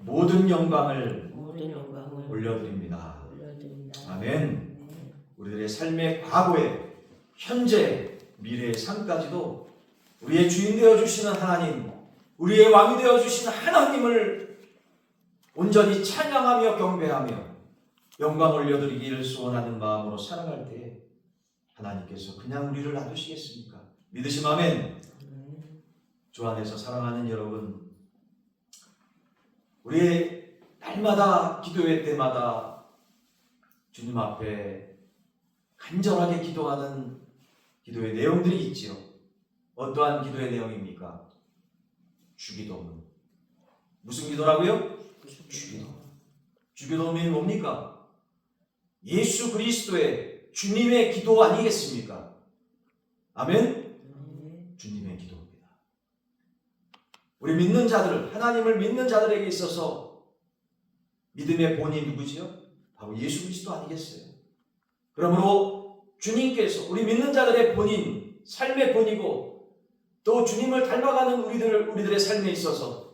모든 영광을 모든 영광을 올려드립니다. 올려드립니다. 아멘. 우리들의 삶의 과거에, 현재, 미래의 삶까지도 우리의 주인 되어주시는 하나님, 우리의 왕이 되어주시는 하나님을 온전히 찬양하며 경배하며 영광 올려드리기를 소원하는 마음으로 살아갈 때에 하나님께서 그냥 우리를 놔두시겠습니까? 믿으심 아멘. 주 안에서 사랑하는 여러분, 우리의 날마다 기도회 때마다 주님 앞에 간절하게 기도하는 기도의 내용들이 있지요. 어떠한 기도의 내용입니까? 주기도문. 무슨 기도라고요? 주기도. 주기도문이 뭡니까? 예수 그리스도의 주님의 기도 아니겠습니까? 아멘? 주님의 기도입니다. 우리 믿는 자들, 하나님을 믿는 자들에게 있어서 믿음의 본이 누구지요? 바로 예수 그리스도 아니겠어요? 그러므로 주님께서 우리 믿는 자들의 본인, 삶의 본이고 또 주님을 닮아가는 우리들의 삶에 있어서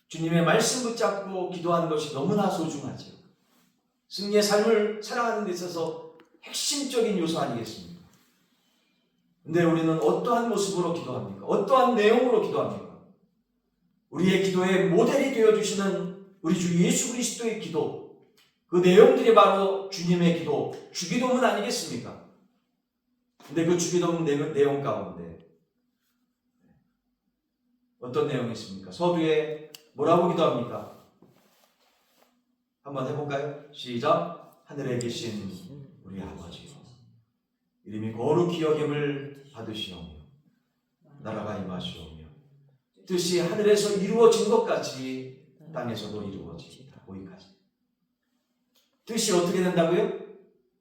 주님의 말씀 붙잡고 기도하는 것이 너무나 소중하죠. 승리의 삶을 살아가는 데 있어서 핵심적인 요소 아니겠습니까? 근데 우리는 어떠한 모습으로 기도합니까? 어떠한 내용으로 기도합니까? 우리의 기도의 모델이 되어주시는 우리 주 예수 그리스도의 기도, 그 내용들이 바로 주님의 기도, 주기도문 아니겠습니까? 근데 그 주기도문 내용 가운데 어떤 내용이 있습니까? 서두에 뭐라고 기도합니까? 한번 해볼까요? 시작! 하늘에 계신 우리 아버지요, 이름이 거룩히 여김을 받으시오며 나라가 임하시오며 뜻이 하늘에서 이루어진 것 같이 땅에서도 이루어지이다. 거기까지. 뜻이 어떻게 된다고요?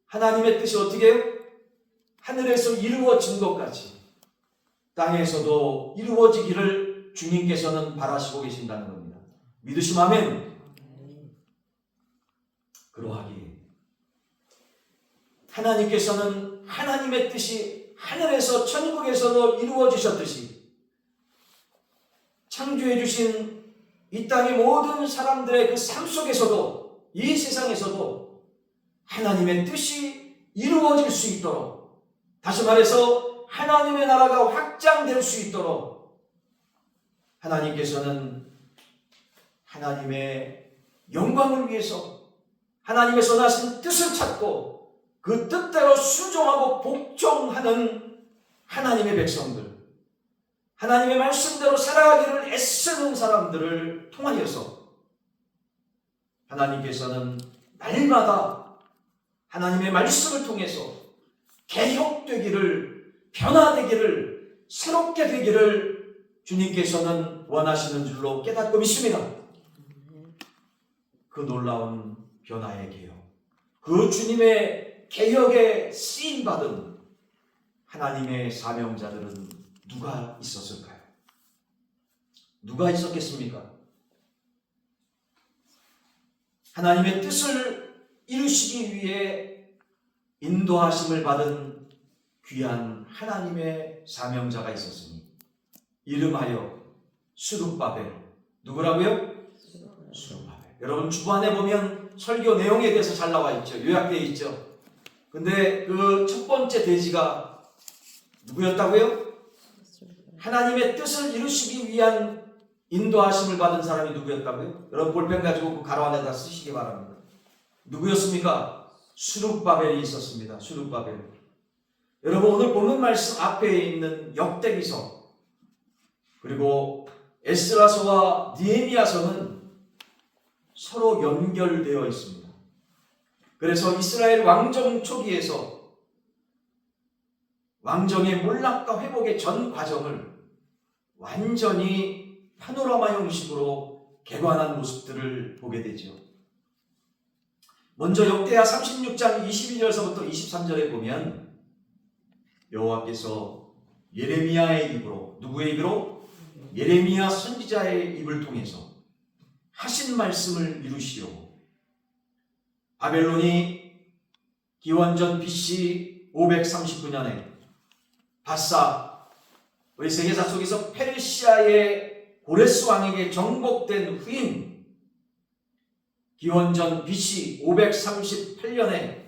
하나님의 뜻이 어떻게 해요? 하늘에서 이루어진 것 같이 땅에서도 이루어지기를 주님께서는 바라시고 계신다는 겁니다. 믿으시면 아멘. 그러하기에 하나님께서는 하나님의 뜻이 하늘에서 천국에서도 이루어지셨듯이 창조해 주신 이 땅의 모든 사람들의 그 삶 속에서도, 이 세상에서도 하나님의 뜻이 이루어질 수 있도록, 다시 말해서 하나님의 나라가 확장될 수 있도록 하나님께서는 하나님의 영광을 위해서 하나님의 선하신 뜻을 찾고 그 뜻대로 순종하고 복종하는 하나님의 백성들, 하나님의 말씀대로 살아가기를 애쓰는 사람들을 통하여서 하나님께서는 날마다 하나님의 말씀을 통해서 개혁되기를, 변화되기를, 새롭게 되기를 주님께서는 원하시는 줄로 깨닫고 믿습니다. 그 놀라운 변화의 개혁, 그 주님의 개혁에 쓰임받은 하나님의 사명자들은 누가 있었을까요? 누가 있었겠습니까? 하나님의 뜻을 이루시기 위해 인도하심을 받은 귀한 하나님의 사명자가 있었으니 이름하여 스룹바벨. 누구라고요? 스룹바벨. 여러분 주반에 보면 설교 내용에 대해서 잘 나와 있죠. 요약되어 있죠. 근데 그 첫 번째 대지가 누구였다고요? 하나님의 뜻을 이루시기 위한 인도하심을 받은 사람이 누구였다고요? 여러분 볼펜 가지고 그 가로 안에다 쓰시기 바랍니다. 누구였습니까? 스룹바벨이 있었습니다. 스룹바벨. 여러분 오늘 보는 말씀 앞에 있는 역대기서 그리고 에스라서와 느헤미야서는 서로 연결되어 있습니다. 그래서 이스라엘 왕정 초기에서 왕정의 몰락과 회복의 전 과정을 완전히 파노라마 형식으로 개관한 모습들을 보게 되죠. 먼저 역대하 36장 22절서부터 23절에 보면 여호와께서 예레미야의 입으로, 누구의 입으로? 예레미야 선지자의 입을 통해서 하신 말씀을 이루시려고 바벨론이 기원전 BC 539년에 바사, 우리 세계사 속에서 페르시아의 고레스 왕에게 정복된 후인 기원전 BC 538년에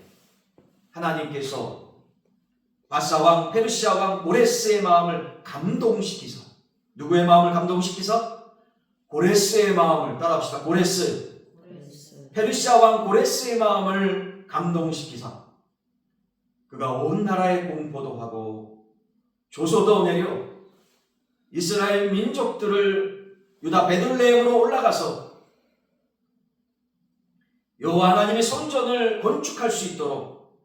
하나님께서 바사왕 페르시아 왕 고레스의 마음을 감동시키사, 누구의 마음을 감동시키사? 고레스의 마음을, 따라합시다. 고레스. 페르시아 왕 고레스의 마음을 감동시키사 그가 온 나라에 공포도 하고 조소도 내려 이스라엘 민족들을 유다 베들레헴으로 올라가서 여호와 하나님의 성전을 건축할 수 있도록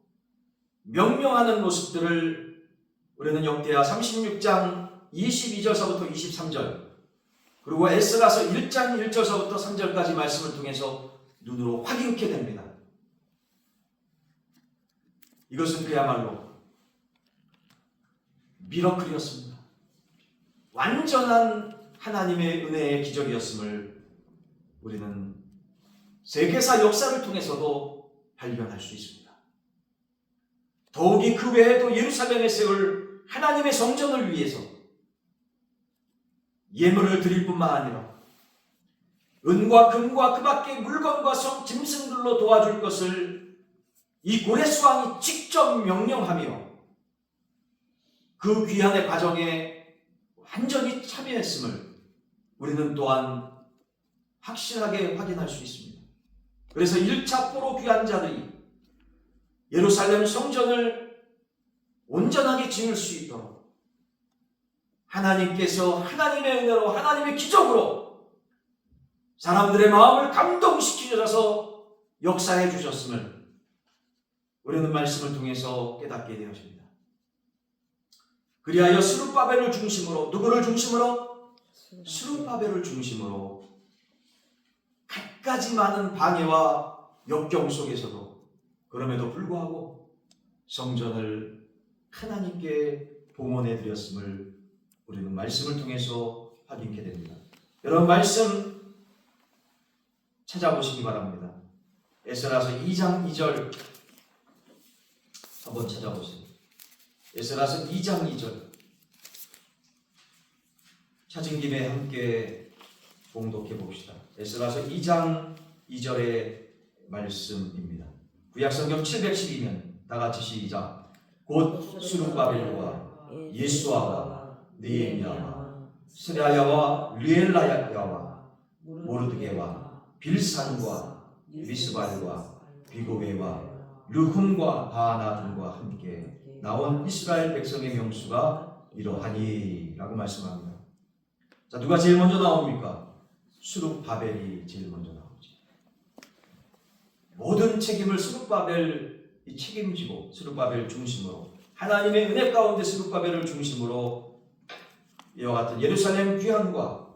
명령하는 모습들을 우리는 역대하 36장 22절서부터 23절 그리고 에스라서 1장 1절서부터 3절까지 말씀을 통해서 눈으로 확인케 됩니다. 이것은 그야말로 미러클이었습니다. 완전한 하나님의 은혜의 기적이었음을 우리는 세계사 역사를 통해서도 발견할 수 있습니다. 더욱이 그 외에도 예루살렘에 세울 하나님의 성전을 위해서 예물을 드릴 뿐만 아니라 은과 금과 그 밖의 물건과 짐승들로 도와줄 것을 이 고레스 왕이 직접 명령하며 그 귀환의 과정에 완전히 참여했음을 우리는 또한 확실하게 확인할 수 있습니다. 그래서 1차 포로 귀환자들이 예루살렘 성전을 온전하게 지을 수 있도록 하나님께서 하나님의 은혜로 하나님의 기적으로 사람들의 마음을 감동시키셔서 역사해 주셨음을 우리는 말씀을 통해서 깨닫게 되어집니다. 그리하여 스룹바벨을 중심으로, 누구를 중심으로? 스룹바벨을 중심으로 갖가지 많은 방해와 역경 속에서도 그럼에도 불구하고 성전을 하나님께 봉헌해 드렸음을 우리는 말씀을 통해서 확인케 됩니다. 여러분 말씀 찾아보시기 바랍니다. 에스라서 2장 2절 한번 찾아보세요. 에스라서 2장 2절 찾은 김에 함께 봉독해 봅시다. 에스라서 2장 2절의 말씀입니다. 구약성경 712면 다같이 시작. 곧 스룹바벨과 예수아와 느헤미야와 스레야와 르엘라야와 모르드게와 빌산과 미스발과 비고베와 르훔과 바하나 등과 함께 나온 이스라엘 백성의 명수가 이러하니 라고 말씀합니다. 자, 누가 제일 먼저 나옵니까? 스룹바벨이 제일 먼저 나오죠. 모든 책임을 스룹바벨이 책임지고 스룹바벨 중심으로 하나님의 은혜 가운데 스룹바벨을 중심으로 이와 같은 예루살렘 귀환과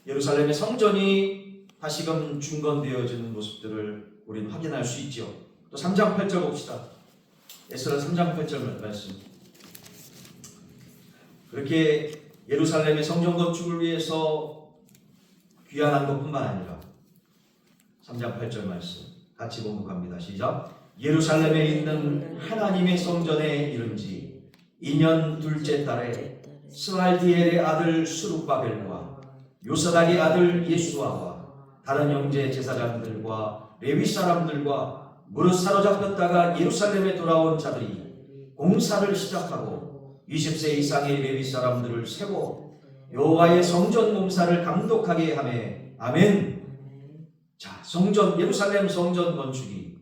예루살렘의 성전이 다시금 중건되어지는 모습들을 우리는 확인할 수 있죠. 또 3장 8절 봅시다. 에스라 3장 8절 말씀. 그렇게 예루살렘의 성전 건축을 위해서 귀환한 것뿐만 아니라 3장 8절 말씀 같이 봉독합니다. 시작. 예루살렘에 있는 하나님의 성전에 이른 지 2년 둘째 달에 스알디엘의 아들 스룹바벨과 요사닥의 아들 예수아와 다른 형제 제사장들과 레위 사람들과 무릇 사로잡혔다가 예루살렘에 돌아온 자들이 공사를 시작하고 20세 이상의 레위 사람들을 세고 여호와의 성전 공사를 감독하게 하매 아멘. 자, 성전 예루살렘 성전 건축이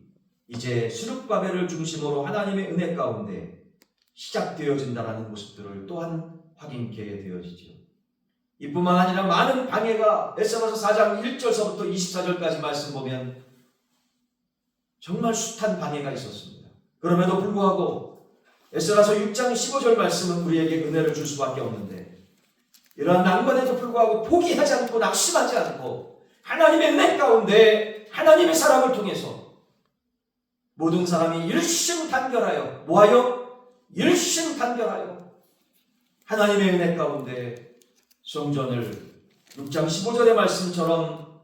이제 스룹바벨을 중심으로 하나님의 은혜 가운데 시작되어진다는 모습들을 또한 확인케 되어지죠. 이뿐만 아니라 많은 방해가 에스라서 4장 1절서부터 24절까지 말씀 보면 정말 숱한 방해가 있었습니다. 그럼에도 불구하고 에스라서 6장 15절 말씀은 우리에게 은혜를 줄 수밖에 없는데 이러한 난관에도 불구하고 포기하지 않고 낙심하지 않고 하나님의 은혜 가운데 하나님의 사람을 통해서 모든 사람이 일심단결하여 뭐하여? 일심단결하여 하나님의 은혜 가운데 성전을 6장 15절의 말씀처럼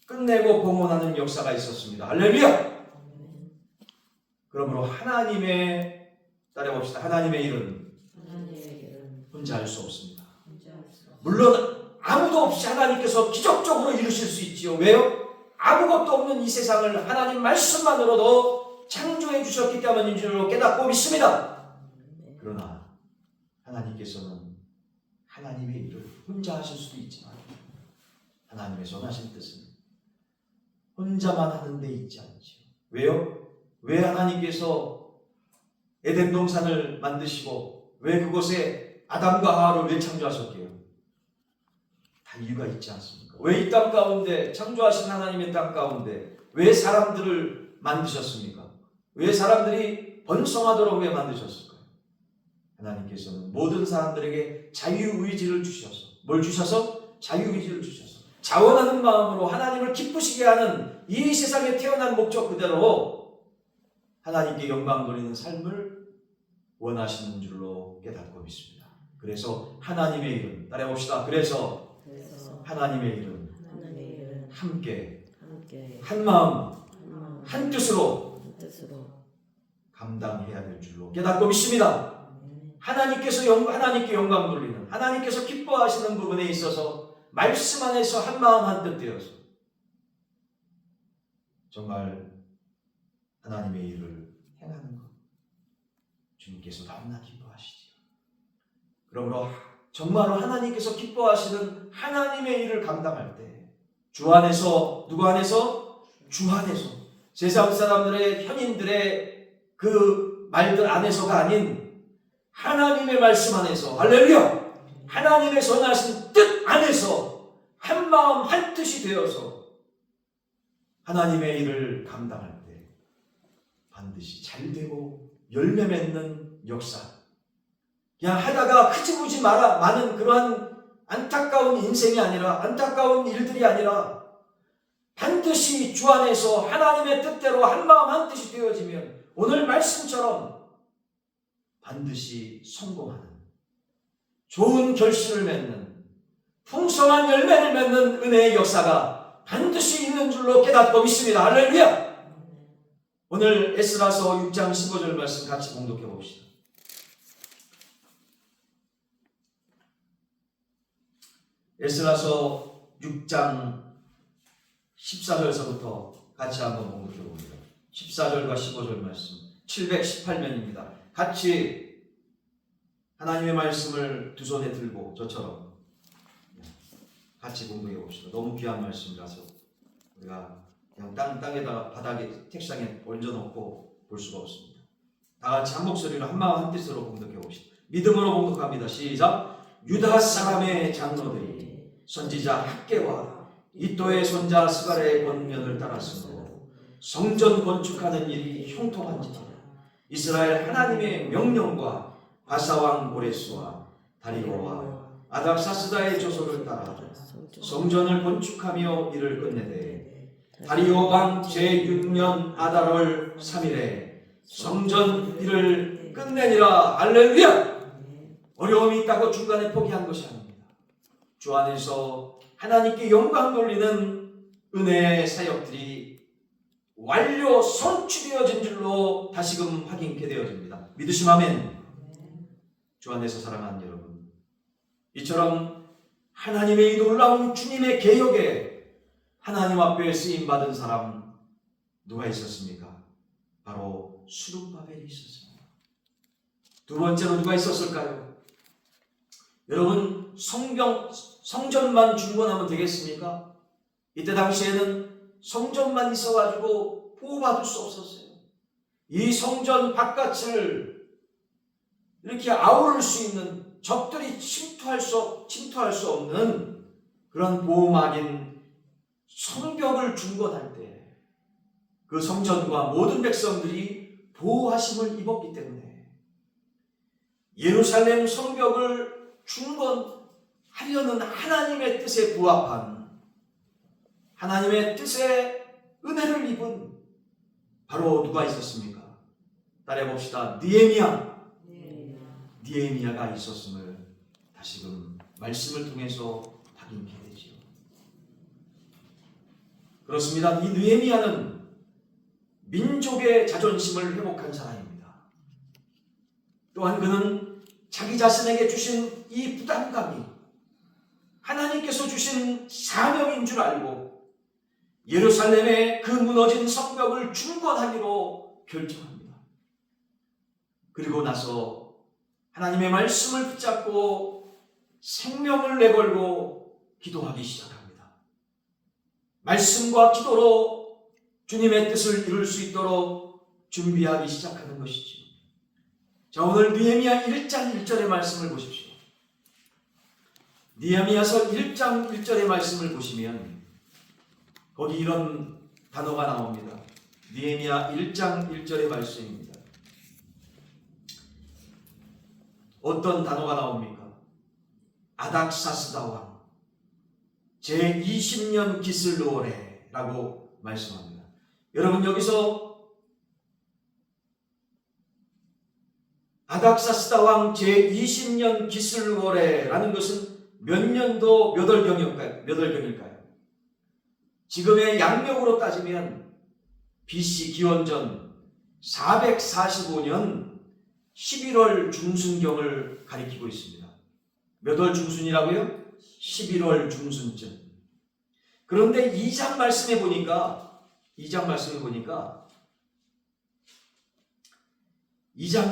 끝내고 봉헌하는 역사가 있었습니다. 할렐루야! 그러므로 하나님의 따라봅시다. 하나님의 일은 혼자 할 수 없습니다. 물론 아무도 없이 하나님께서 기적적으로 이루실 수 있지요. 왜요? 아무것도 없는 이 세상을 하나님 말씀만으로도 창조해 주셨기 때문인 줄로 깨닫고 믿습니다. 그러나 하나님께서는 하나님의 일을 혼자 하실 수도 있지만 하나님의 선하신 뜻은 혼자만 하는 데 있지 않죠. 왜요? 왜 하나님께서 에덴 동산을 만드시고 왜 그곳에 아담과 하와를 왜 창조하셨게요? 다 이유가 있지 않습니까? 왜 이 땅 가운데 창조하신 하나님의 땅 가운데 왜 사람들을 만드셨습니까? 왜 사람들이 번성하도록 왜 만드셨을까요? 하나님께서는 모든 사람들에게 자유의지를 주셔서 뭘 주셔서? 자유의지를 주셔서 자원하는 마음으로 하나님을 기쁘시게 하는 이 세상에 태어난 목적 그대로 하나님께 영광 돌리는 삶을 원하시는 줄로 깨닫고 믿습니다. 그래서 하나님의 일은 따라해봅시다. 그래서 하나님의 일은 함께 한 마음 한 뜻으로 감당해야 될 줄로 깨닫고 믿습니다. 하나님께 영광 돌리는 하나님께서 기뻐하시는 부분에 있어서 말씀 안에서 한 마음 한 뜻 되어서 정말 하나님의 일을 행하는 것 주님께서 너무나 기뻐하시지요. 그러므로 정말로 하나님께서 기뻐하시는 하나님의 일을 감당할 때 주 안에서 누구 안에서? 주 안에서 세상 사람들의 현인들의 그 말들 안에서가 아닌 하나님의 말씀 안에서 할렐루야! 하나님의 선하신 뜻 안에서 한 마음 한 뜻이 되어서 하나님의 일을 감당할 때 반드시 잘 되고 열매 맺는 역사 그냥 하다가 흐지부지 많은 그러한 안타까운 인생이 아니라 안타까운 일들이 아니라 반드시 주 안에서 하나님의 뜻대로 한 마음 한 뜻이 되어지면 오늘 말씀처럼 반드시 성공하는 좋은 결실을 맺는 풍성한 열매를 맺는 은혜의 역사가 반드시 있는 줄로 깨닫고 믿습니다. 할렐루야! 오늘 에스라서 6장 15절 말씀 같이 공독해 봅시다. 에스라서 6장 14절서부터 같이 한번 공독해 봅니다. 14절과 15절 말씀 718면입니다. 같이 하나님의 말씀을 두 손에 들고 저처럼 같이 공부해 봅시다. 너무 귀한 말씀이라서 우리가 그냥 땅에다가 바닥에 책상에 얹어놓고 볼 수가 없습니다. 다 같이 한 목소리로 한 마음 한 뜻으로 공독해 봅시다. 믿음으로 공독합니다. 시작. 유다 사람의 장로들이 선지자 학개와 이또의 손자 스가랴의 권면을 따랐으므로 성전 건축하는 일이 형통한지라. 이스라엘 하나님의 명령과 바사왕 고레스와 다리오와 아닥사스다의 조소를 따라 성전을 건축하며 이를 끝내되 다리오 왕 제6년 아달월 3일에 성전 일을 끝내니라. 할렐루야! 어려움이 있다고 중간에 포기한 것이 아닙니다. 주 안에서 하나님께 영광 돌리는 은혜의 사역들이 완료 성취되어진 줄로 다시금 확인케 되어집니다. 믿으시면 아멘. 주 안에서 사랑하는 여러분, 이처럼 하나님의 이 놀라운 주님의 개혁에 하나님 앞에 쓰임받은 사람 누가 있었습니까? 바로 수룹바벨이 있었습니다. 두 번째로 누가 있었을까요? 여러분, 성전만 중건하면 되겠습니까? 이때 당시에는 성전만 있어가지고 보호받을 수 없었어요. 이 성전 바깥을 이렇게 아우를 수 있는 적들이 침투할 수 없는 그런 보호막인 성벽을 중건할 때 그 성전과 모든 백성들이 보호하심을 입었기 때문에 예루살렘 성벽을 중건하려는 하나님의 뜻에 부합한 하나님의 뜻에 은혜를 입은 바로 누가 있었습니까? 따라해봅시다. 느헤미야가 있었음을 다시금 말씀을 통해서 확인케 되지요. 그렇습니다. 이 느헤미야는 민족의 자존심을 회복한 사람입니다. 또한 그는 자기 자신에게 주신 이 부담감이 하나님께서 주신 사명인 줄 알고 예루살렘의 그 무너진 성벽을 중건하기로 결정합니다. 그리고 나서 하나님의 말씀을 붙잡고 생명을 내걸고 기도하기 시작합니다. 말씀과 기도로 주님의 뜻을 이룰 수 있도록 준비하기 시작하는 것이죠. 자, 오늘 느헤미야 1장 1절의 말씀을 보십시오. 느헤미야서 1장 1절의 말씀을 보시면 거기 이런 단어가 나옵니다. 느헤미야 1장 1절의 말씀입니다. 어떤 단어가 나옵니까? 아닥사스다 왕 제20년 기슬로레 라고 말씀합니다. 여러분, 여기서 아닥사스다 왕 제20년 기슬로레 라는 것은 몇 년도 몇 월경일까요? 지금의 양력으로 따지면 BC 기원전 445년 11월 중순경을 가리키고 있습니다. 몇 월 중순이라고요? 11월 중순쯤. 그런데 2장 말씀에 보니까 2장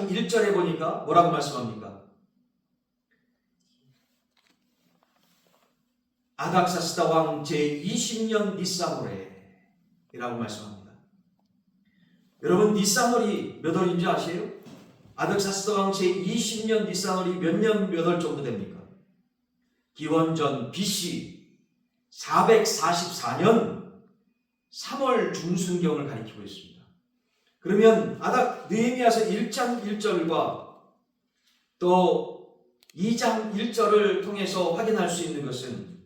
1절에 보니까 뭐라고 말씀합니까? 아닥사스다 왕 제20년 니사노레 라고 말씀합니다. 여러분, 니사노리 몇 월인지 아세요? 아닥사스다 왕 제20년 니사노리 몇 년 몇 월 정도 됩니까? 기원전 BC 444년 3월 중순경을 가리키고 있습니다. 그러면 느헤미야서 1장 1절과 또 2장 1절을 통해서 확인할 수 있는 것은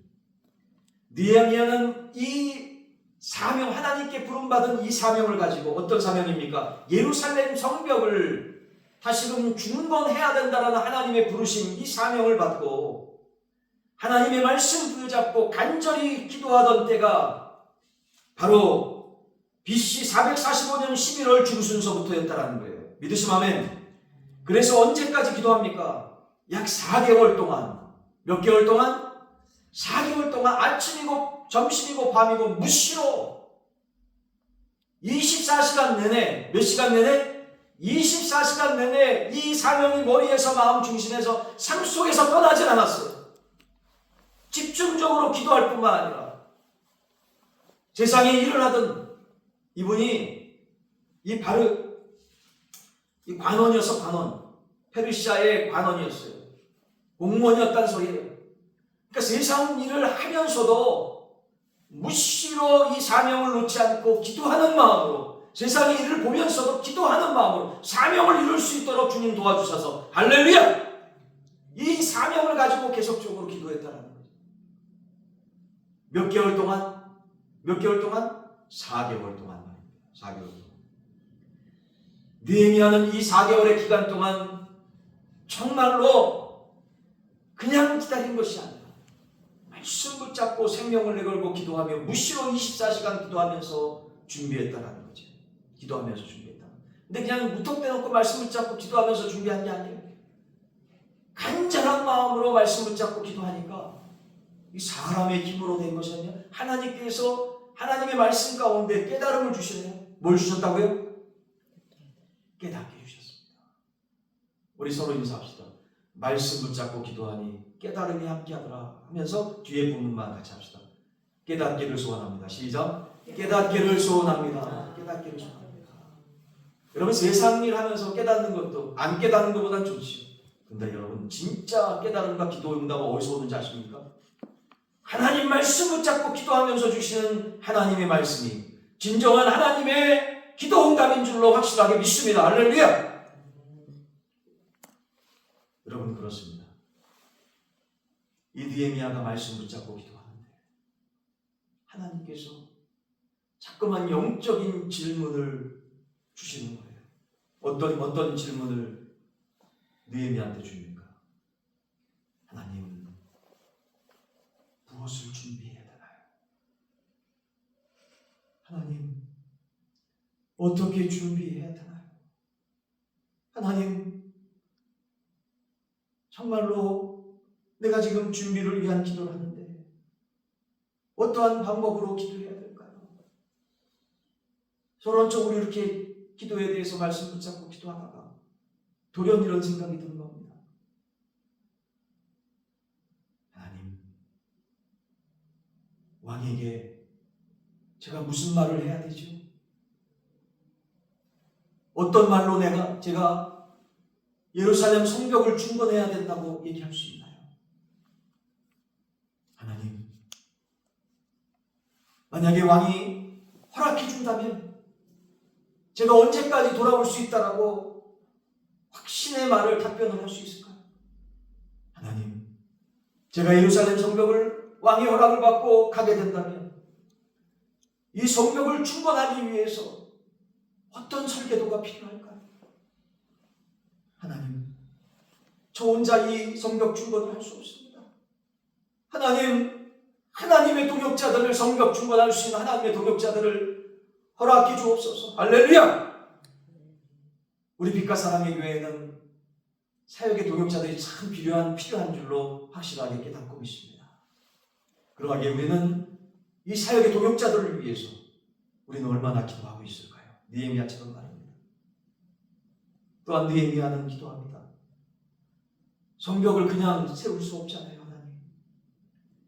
느헤미야는 이 사명, 하나님께 부름받은 이 사명을 가지고 어떤 사명입니까? 예루살렘 성벽을 다시금 중건해야 된다라는 하나님의 부르심, 이 사명을 받고 하나님의 말씀 붙잡고 간절히 기도하던 때가 바로 BC 445년 11월 중순서부터였다라는 거예요. 믿으시면 아멘. 그래서 언제까지 기도합니까? 약 4개월 동안. 몇 개월 동안? 4개월 동안 아침이고 점심이고 밤이고 무시로 24시간 내내, 몇 시간 내내? 24시간 내내 이 사명이 머리에서 마음 중심에서 삶 속에서 떠나질 않았어요. 집중적으로 기도할 뿐만 아니라 세상에 일을 하던 이분이 이 관원이어서 관원, 페르시아의 관원이었어요. 공무원이었다는 소리예요. 그러니까 세상 일을 하면서도 무시로 이 사명을 놓지 않고 기도하는 마음으로, 세상의 일을 보면서도 기도하는 마음으로 사명을 이룰 수 있도록 주님 도와주셔서 할렐루야! 이 사명을 가지고 계속적으로 기도했다는 거예요. 몇 개월 동안? 4개월 동안 말입니다. 4개월 동안. 느헤미야는 이 4개월의 기간 동안 정말로 그냥 기다린 것이 아니라 말씀 붙잡고 생명을 내걸고 기도하며 무시로 24시간 기도하면서 준비했다라는 거죠. 기도하면서 준비했다. 근데 그냥 무턱대놓고 말씀 붙잡고 기도하면서 준비한 게 아니에요. 간절한 마음으로 말씀 붙잡고 기도하니까 이 사람의 힘으로 된 것이 아니라 하나님께서 하나님의 말씀 가운데 깨달음을 주시네요. 뭘 주셨다고요? 깨닫게 주셨습니다. 우리 서로 인사합시다. 말씀 붙잡고 기도하니 깨달음이 함께하더라 하면서 뒤에 부분만 같이 합시다. 깨닫기를 소원합니다. 시작. 깨닫기를 소원합니다. 깨닫기를 소원합니다. 여러분, 세상 일 하면서 깨닫는 것도 안 깨닫는 것보단 좋지요. 근데 여러분, 진짜 깨달음과 기도 응답은 어디서 오는지 아십니까? 하나님 말씀 붙잡고 기도하면서 주시는 하나님의 말씀이 진정한 하나님의 기도 응답인 줄로 확실하게 믿습니다. 할렐루야! 여러분, 그렇습니다. 이 느헤미야가 말씀 붙잡고 기도하는데 하나님께서 자꾸만 영적인 질문을 주시는 거예요. 어떤 질문을 느헤미야한테 줍니까? 하나님, 무엇을 준비해야 되나요? 하나님, 어떻게 준비해야 되나요? 하나님, 정말로 내가 지금 준비를 위한 기도를 하는데 어떠한 방법으로 기도해야 될까요? 서론적으로 이렇게 기도에 대해서 말씀 붙잡고 기도하다가 돌연 이런 생각이 드는 겁니다. 하나님, 왕에게 제가 무슨 말을 해야 되죠? 어떤 말로 제가 예루살렘 성벽을 중건해야 된다고 얘기할 수 있나요? 하나님, 만약에 왕이 허락해 준다면 제가 언제까지 돌아올 수 있다라고 확신의 말을 답변을 할 수 있을까요? 하나님, 제가 예루살렘 성벽을 왕의 허락을 받고 가게 된다면 이 성벽을 중건하기 위해서 어떤 설계도가 필요할까요? 하나님, 저 혼자 이 성벽 중건을 할 수 없습니다. 하나님, 하나님의 동역자들을 성벽 중건할 수 있는 하나님의 동역자들을 허락해 주옵소서. 할렐루야! 우리 빛과 사랑의 교회는 사역의 동역자들이 참 필요한 줄로 확실하게 깨닫고 있습니다. 그러하기에 우리는 이 사역의 동역자들을 위해서 우리는 얼마나 기도하고 있을까요? 느헤미야처럼 말입니다. 또한 느헤미야는 기도합니다. 성벽을 그냥 세울 수 없잖아요, 하나님.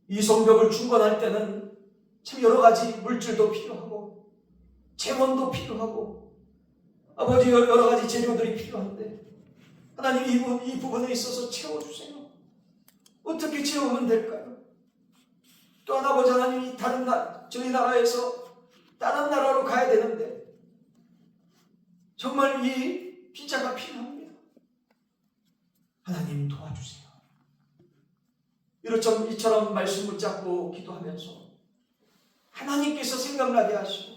이 성벽을 중건할 때는 참 여러 가지 물질도 필요하고 재원도 필요하고 아버지 여러 가지 재료들이 필요한데 하나님 이 부분에 있어서 채워주세요. 어떻게 채우면 될까요? 또한 아버지 하나님이 저희 나라에서 다른 나라로 가야 되는데 정말 이 비자가 필요합니다. 하나님 도와주세요. 이처럼 말씀 붙잡고 기도하면서 하나님께서 생각나게 하시고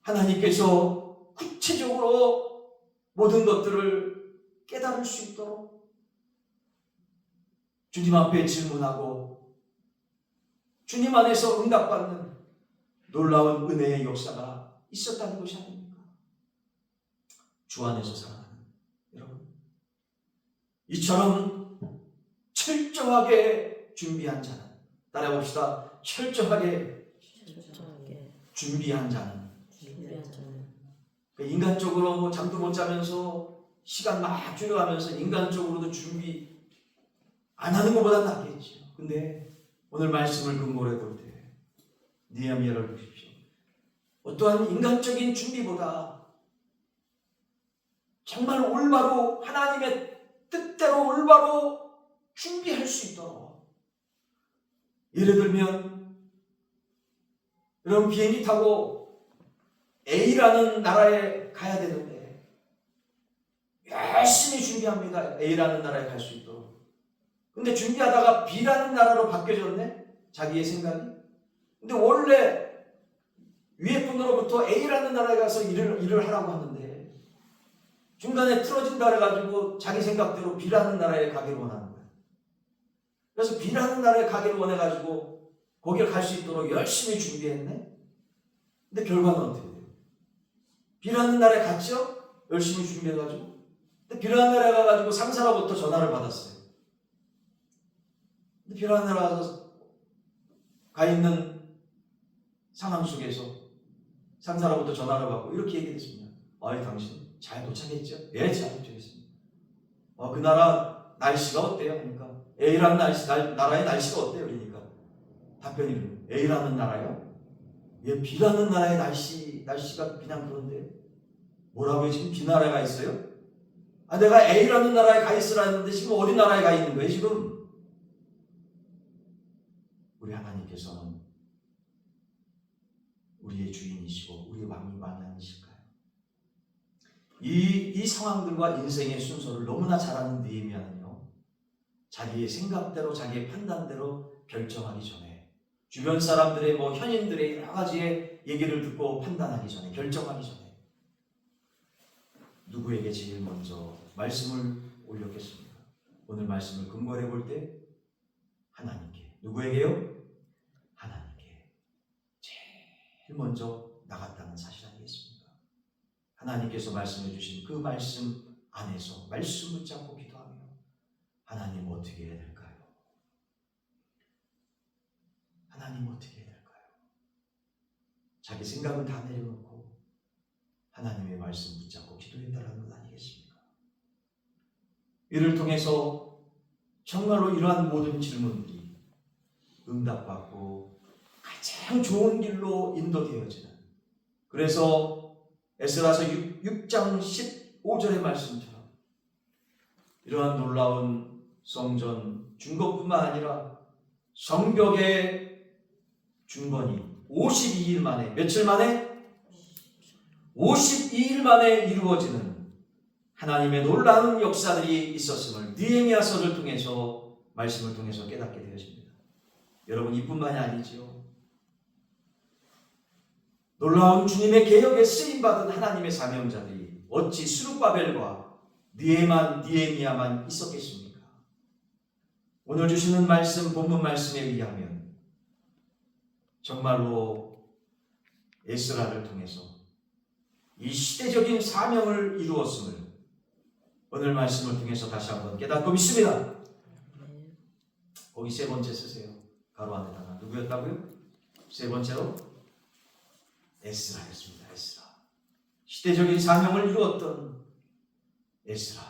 하나님께서 구체적으로 모든 것들을 깨달을 수 있도록 주님 앞에 질문하고 주님 안에서 응답받는 놀라운 은혜의 역사가 있었다는 것이 아닙니까? 주 안에서 살아가는 여러분, 이처럼 철저하게 준비한 자는, 따라해봅시다. 철저하게 준비한 자는. 인간적으로 잠도 못 자면서 시간 막 줄여가면서 인간적으로도 준비 안 하는 것보다 낫겠죠. 근데 오늘 말씀을 근거로 해볼 때 느헤미야를 보십시오. 어떠한 인간적인 준비보다 정말 올바로 하나님의 뜻대로 올바로 준비할 수 있도록, 예를 들면 여러분 비행기 타고 A라는 나라에 가야 되는데 열심히 준비합니다. A라는 나라에 갈 수 있도록. 근데 준비하다가 B라는 나라로 바뀌어졌네? 자기의 생각이. 근데 원래 위에 분으로부터 A라는 나라에 가서 일을 하라고 하는데 중간에 틀어진다 그래가지고 자기 생각대로 B라는 나라에 가기를 원하는 거예요. 그래서 B라는 나라에 가기를 원해가지고 거기를 갈 수 있도록 열심히 준비했네? 근데 결과는 어떻게 돼요? B라는 나라에 갔죠? 열심히 준비해가지고. 근데 B라는 나라에 가가지고 상사로부터 전화를 받았어요. 근데 B라는 나라에 가 있는 상황 속에서 상사로부터 전화를 받고 이렇게 얘기했습니다. 당신 잘 도착했죠? 예, 잘 도착했습니다. 그 나라 날씨가 어때요? 그러니까 A라는 나라의 날씨가 어때요? 그러니까 답변이 A라는 나라요? 예, B라는 나라의 날씨가 그냥 그런데 뭐라고요? 지금 B 나라에 가 있어요? 내가 A라는 나라에 가 있으라 했는데 지금 어디 나라에 가 있는 거예요? 지금 우리 하나님께서는 우리의 주인이시고 우리 왕이 아니실까요? 이 상황들과 인생의 순서를 너무나 잘 아는 느헤미야는요, 자기의 생각대로 자기의 판단대로 결정하기 전에 주변 사람들의 현인들의 여러 가지의 얘기를 듣고 판단하기 전에, 결정하기 전에 누구에게 제일 먼저 말씀을 올렸겠습니까? 오늘 말씀을 근거해 볼 때 하나님께. 누구에게요? 하나님께 제일 먼저 나갔다는 사실 아니겠습니까? 하나님께서 말씀해 주신 그 말씀 안에서 말씀 붙잡고 기도하며 하나님 어떻게 해야 될까요? 하나님 어떻게 해야 될까요? 자기 생각은 다 내려놓고 하나님의 말씀 붙잡고 기도했다라는 것 아니겠습니까? 이를 통해서 정말로 이러한 모든 질문들이 응답받고 가장 좋은 길로 인도되어지는, 그래서 에스라서 6장 15절의 말씀처럼 이러한 놀라운 성전 준것뿐만 아니라 성벽의 중건이 52일 만에, 며칠 만에? 52일 만에 이루어지는 하나님의 놀라운 역사들이 있었음을 느헤미야서를 통해서, 말씀을 통해서 깨닫게 되어집니다. 여러분, 이뿐만이 아니지요. 놀라운 주님의 개혁에 쓰임받은 하나님의 사명자들이 어찌 스룹바벨과 느헤미야만 있었겠습니까? 오늘 주시는 말씀, 본문 말씀에 의하면 정말로 에스라를 통해서 이 시대적인 사명을 이루었음을 오늘 말씀을 통해서 다시 한번 깨닫고 믿습니다. 거기 세 번째 쓰세요. 가로 안에다가. 누구였다고요? 세 번째로 에스라였습니다. 에스라. 시대적인 사명을 이루었던 에스라.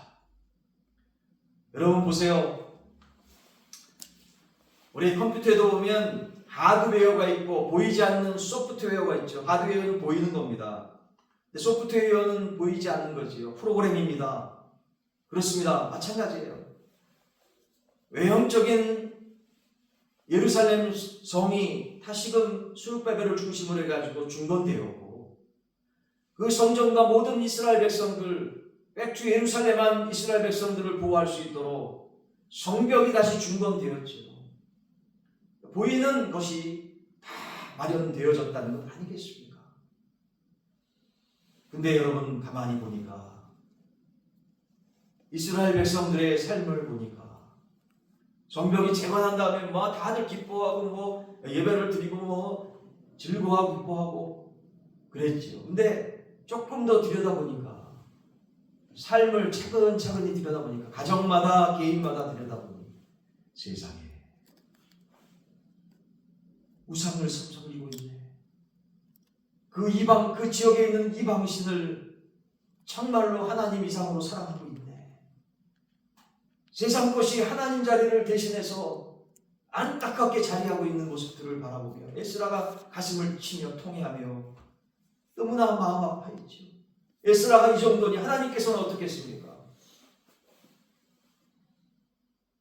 여러분 보세요. 우리 컴퓨터에도 보면 하드웨어가 있고 보이지 않는 소프트웨어가 있죠. 하드웨어는 보이는 겁니다. 근데 소프트웨어는 보이지 않는 거지요. 프로그램입니다. 그렇습니다. 마찬가지예요. 외형적인 예루살렘 성이 다시금 스룹바벨을 중심으로 해가지고 중건되었고, 그 성전과 모든 이스라엘 백성들, 백투 예루살렘한 이스라엘 백성들을 보호할 수 있도록 성벽이 다시 중건되었죠. 보이는 것이 다 마련되어졌다는 것 아니겠습니까? 근데 여러분 가만히 보니까 이스라엘 백성들의 삶을 보니까 성벽이 재건한 다음에 뭐 다들 기뻐하고 뭐 예배를 드리고 뭐 즐거워하고 기뻐하고 그랬지요. 근데 조금 더 들여다보니까, 삶을 차근차근히 들여다보니까, 가정마다 개인마다 들여다보니 세상에 우상을 섬기고 있네. 그 지역에 있는 이방신을 정말로 하나님 이상으로 사랑하고 있네. 세상 것이 하나님 자리를 대신해서 안타깝게 자리하고 있는 모습들을 바라보며 에스라가 가슴을 치며 통회하며 너무나 마음 아파했죠. 에스라가 이 정도니 하나님께서는 어떻겠습니까?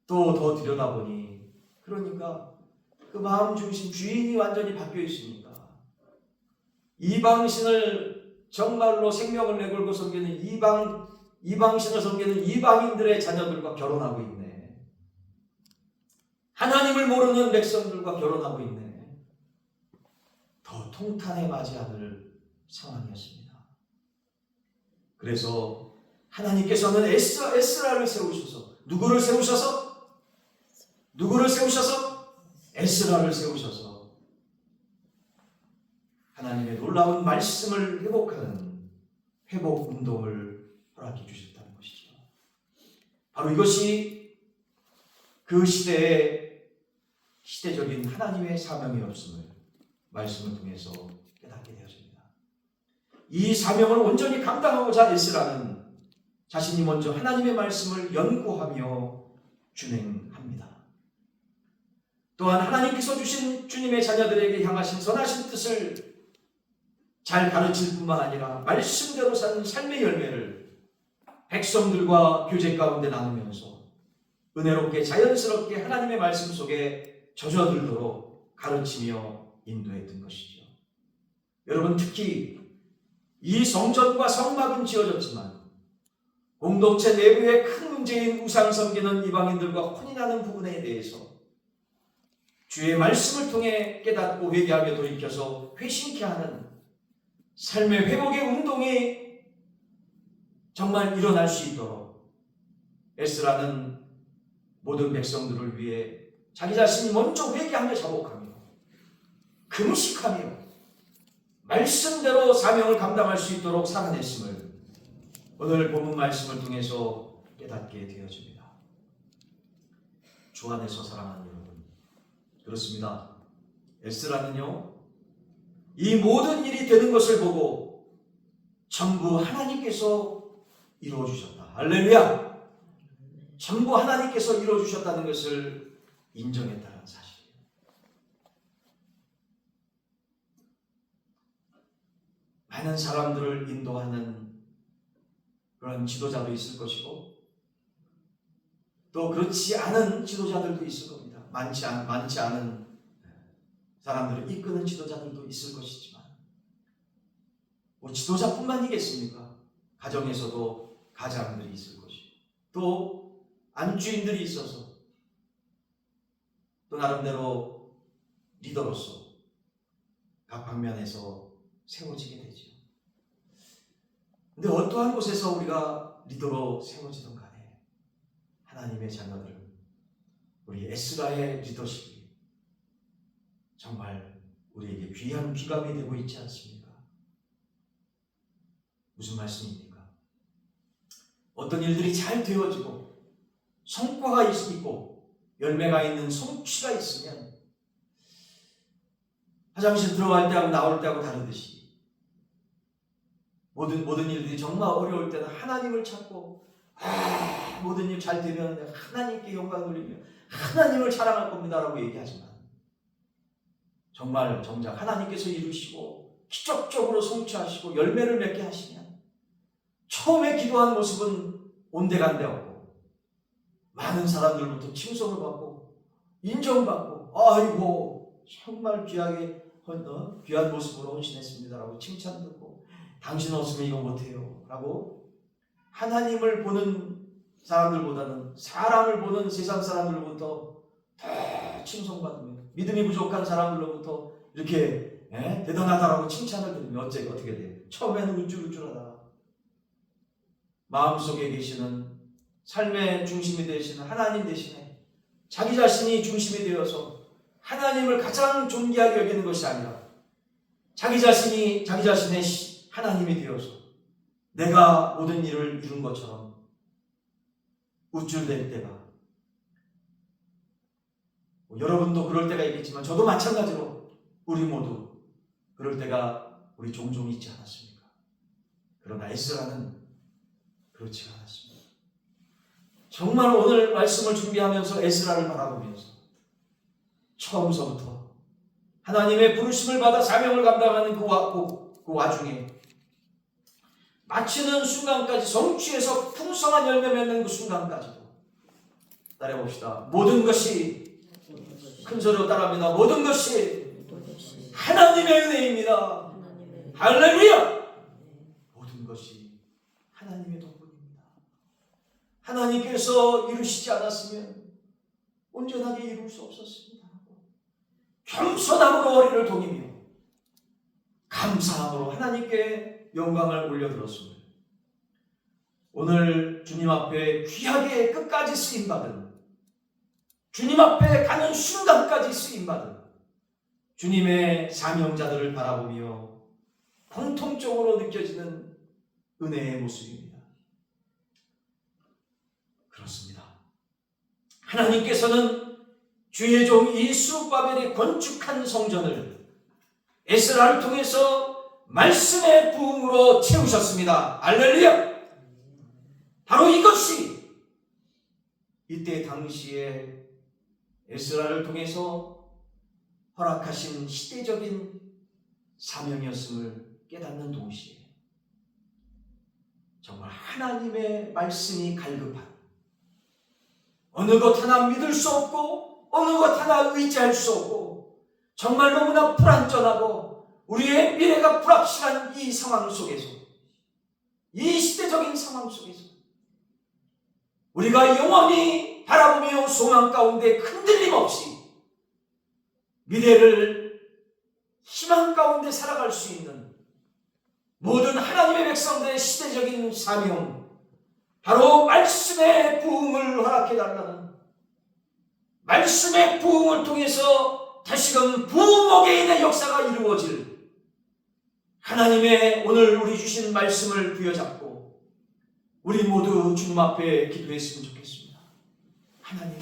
또 더 들여다보니, 그러니까 그 마음 중심 주인이 완전히 바뀌어 있으니까 이방신을 정말로 생명을 내걸고 섬기는 이방신을 섬기는 이방인들의 자녀들과 결혼하고 있네. 하나님을 모르는 백성들과 결혼하고 있네. 더 통탄에 맞이 않을 상황이었습니다. 그래서 하나님께서는 에스라를 세우셔서, 누구를 세우셔서? 에스라를 세우셔서 하나님의 놀라운 말씀을 회복하는 회복 운동을 허락해 주셨다는 것이죠. 바로 이것이 그 시대적인 하나님의 사명이 없음을 말씀을 통해서 깨닫게 되었습니다. 이 사명을 온전히 감당하고자 에스라는 자신이 먼저 하나님의 말씀을 연구하며 준행합니다. 또한 하나님께서 주신 주님의 자녀들에게 향하신 선하신 뜻을 잘 가르칠 뿐만 아니라 말씀대로 사는 삶의 열매를 백성들과 교제 가운데 나누면서 은혜롭게 자연스럽게 하나님의 말씀 속에 젖어들도록 가르치며 인도했던 것이죠. 여러분, 특히 이 성전과 성막은 지어졌지만 공동체 내부의 큰 문제인 우상 섬기는 이방인들과 혼이 나는 부분에 대해서 주의 말씀을 통해 깨닫고 회개하며 돌이켜서 회심케 하는 삶의 회복의 운동이 정말 일어날 수 있도록 에스라는 모든 백성들을 위해 자기 자신이 먼저 회개하며 자복하며 금식하며 말씀대로 사명을 감당할 수 있도록 살아냈음을 오늘 본문 말씀을 통해서 깨닫게 되어집니다. 주 안에서 사랑하는 여러분, 그렇습니다. 에스라는요, 이 모든 일이 되는 것을 보고 전부 하나님께서 이루어주셨다. 할렐루야! 전부 하나님께서 이루어주셨다는 것을 인정했다는 사실이에요. 많은 사람들을 인도하는 그런 지도자도 있을 것이고 또 그렇지 않은 지도자들도 있을 겁니다. 많지 않은 사람들을 이끄는 지도자들도 있을 것이지만 지도자뿐만이겠습니까? 가정에서도 가장들이 있을 것이고 또 안주인들이 있어서 또 나름대로 리더로서 각 방면에서 세워지게 되죠. 근데 어떠한 곳에서 우리가 리더로 세워지든 간에 하나님의 자녀들은 우리 에스라의 리더십이 정말 우리에게 귀한 귀감이 되고 있지 않습니까? 무슨 말씀입니까? 어떤 일들이 잘 되어지고 성과가 있고 열매가 있는 성취가 있으면 화장실 들어갈 때하고 나올 때하고 다르듯이 모든 일들이 정말 어려울 때는 하나님을 찾고 모든 일 잘 되면 하나님께 영광 돌리며 하나님을 자랑할 겁니다라고 얘기하지만 정말 정작 하나님께서 이루시고 기적적으로 성취하시고 열매를 맺게 하시면 처음에 기도한 모습은 온데간데 없고 많은 사람들로부터 칭송을 받고 인정받고 아이고 정말 귀한 모습으로 헌신했습니다라고 칭찬 듣고 당신 없으면 이거 못해요 라고 하나님을 보는 사람들보다는 사람을 보는 세상 사람들로부터 더 칭송받으며 믿음이 부족한 사람들로부터 이렇게 대단하다라고 칭찬을 들으면 어떻게 돼요? 처음에는 우쭐우쭐하다가 마음속에 계시는 삶의 중심이 되시는 하나님 대신에 자기 자신이 중심이 되어서 하나님을 가장 존귀하게 여기는 것이 아니라 자기 자신이 자기 자신의 하나님이 되어서 내가 모든 일을 이룬 것처럼 우쭐댈 때가 여러분도 그럴 때가 있겠지만 저도 마찬가지로 우리 모두 그럴 때가 우리 종종 있지 않았습니까? 그러나 에스라는 그렇지 않았습니다. 정말 오늘 말씀을 준비하면서 에스라를 바라보면서 처음서부터 하나님의 부르심을 받아 사명을 감당하는 그 와중에 마치는 순간까지 성취해서 풍성한 열매 맺는 그 순간까지도 따라해봅시다. 모든 것이 큰 소리로 따라합니다. 모든 것이 하나님의 은혜입니다. 할렐루야! 모든 것이 하나님의 덕분입니다. 하나님께서 이루시지 않았으면 온전하게 이룰 수 없었습니다. 겸손함으로 허리를 동이며 감사함으로 하나님께 영광을 올려드렸습니다. 오늘 주님 앞에 귀하게 끝까지 쓰임받은 주님 앞에 가는 순간까지 쓰임받은 주님의 사명자들을 바라보며 공통적으로 느껴지는 은혜의 모습입니다. 그렇습니다. 하나님께서는 주의 종 이스룹바벨이 건축한 성전을 에스라를 통해서 말씀의 부흥으로 채우셨습니다. 할렐루야! 바로 이것이 이때 당시에 에스라를 통해서 허락하신 시대적인 사명이었음을 깨닫는 동시에 정말 하나님의 말씀이 갈급한 어느 것 하나 믿을 수 없고 어느 것 하나 의지할 수 없고 정말 너무나 불안전하고 우리의 미래가 불확실한 이 상황 속에서 이 시대적인 상황 속에서 우리가 영원히 바라보며 소망 가운데 흔들림 없이 미래를 희망 가운데 살아갈 수 있는 모든 하나님의 백성들의 시대적인 사명, 바로 말씀의 부흥을 허락해달라는, 말씀의 부흥을 통해서 다시금 부흥의 역사가 이루어질 하나님의 오늘 우리 주신 말씀을 부여잡고 우리 모두 주님 앞에 기도했으면 좋겠습니다. 하나님,